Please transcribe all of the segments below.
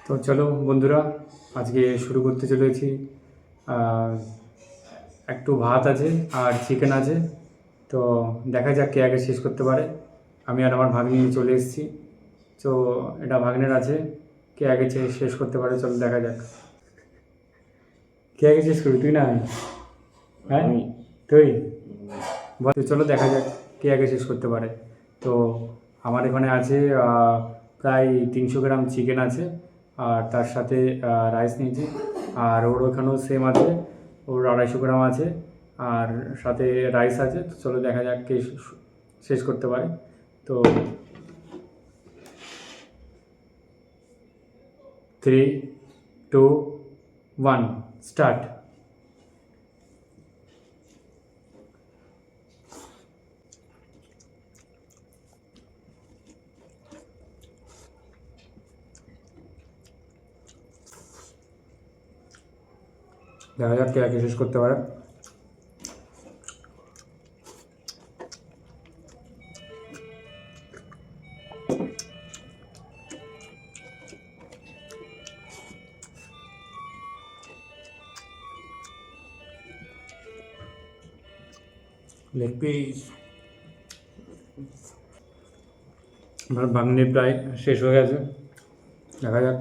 তো চলো বন্ধুরা, আজকে শুরু করতে চলেছি। একটু ভাত আছে আর চিকেন আছে, তো দেখা যাক কে আগে শেষ করতে পারে। আমি আর আমার ভাগ্নি চলে এসেছি। তো এটা ভাগ্নের আছে, কে আগে শেষ করতে পারে চলো দেখা যাক। কে আগে শেষ করবি, তুই না আমি? হ্যাঁ তুই বল। তো চলো দেখা যাক কে আগে শেষ করতে পারে। তো আমার এখানে আছে প্রায় 300 গ্রাম চিকেন আছে, আর তার সাথে রাইস নিয়েছি। আর ওর ওখানেও সেম আছে, ওর 250 গ্রাম আছে, আর সাথে রাইস আছে। তো চলো দেখা যাক কে শেষ করতে পারে। তো 3, 2, 1 স্টার্ট। দেখা যাক কে আগে শেষ করতে পারে। লেগ পিস আমার ভাগ্নি প্রায় শেষ হয়ে গেছে, দেখা যাক।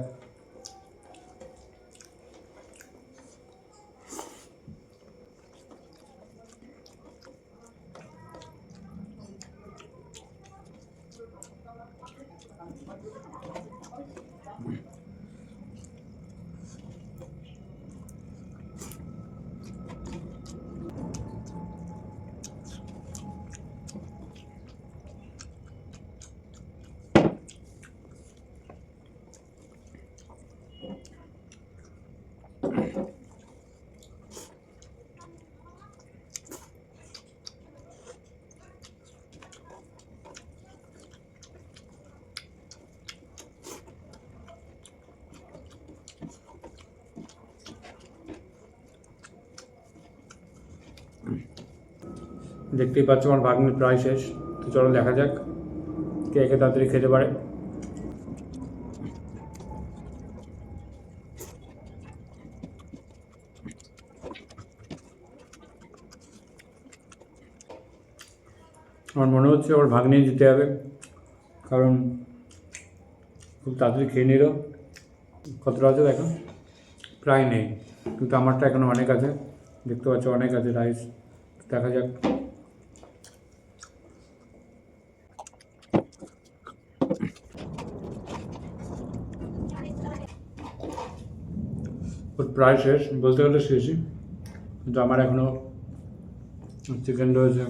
দেখতেই পাচ্ছ আমার ভাগ্নি প্রায় শেষ। তো চলো দেখা যাক কে কে তাড়াতাড়ি খেতে পারে। আমার মনে হচ্ছে ওর ভাগ্নি দিতে হবে, কারণ খুব তাড়াতাড়ি খেয়ে নিল। কতটা আছে দেখো, প্রায় নেই, কিন্তু আমারটা এখনো অনেক আছে। দেখতে পাচ্ছ অনেক আছে রাইস। দেখা যাক। ওর প্রায় শেষ, বলতে গেলে শেষই, কিন্তু আমার এখনো চিকেন রয়েছে।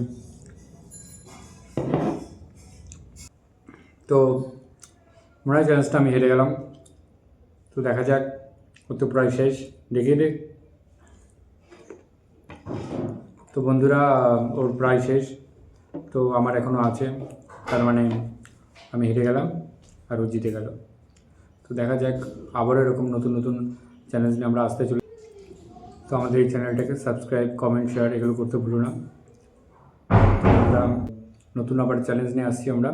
তো মনে হয় চ্যালেঞ্জটা আমি হেরে গেলাম। তো দেখা যাক, ও তো প্রায় শেষ, দেখিয়ে দে। তো বন্ধুরা, ওর প্রায় শেষ, তো আমার এখনও আছে, তার মানে আমি হেরে গেলাম আর ও জিতে গেল। তো দেখা যাক, আবারও এরকম নতুন নতুন চ্যালেঞ্জ নিয়ে আমরা আসতে চলি। তো আমাদের এই চ্যানেলটাকে সাবস্ক্রাইব, কমেন্ট, শেয়ার এগুলো করতে ভুলো না। আমরা নতুন আবার চ্যালেঞ্জ নিয়ে আসছি আমরা।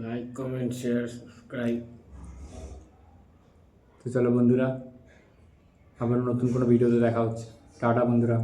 Like, comment, share, subscribe. তো চলো বন্ধুরা, আবার নতুন কোনো ভিডিওতে দেখা হচ্ছে। টাটা বন্ধুরা।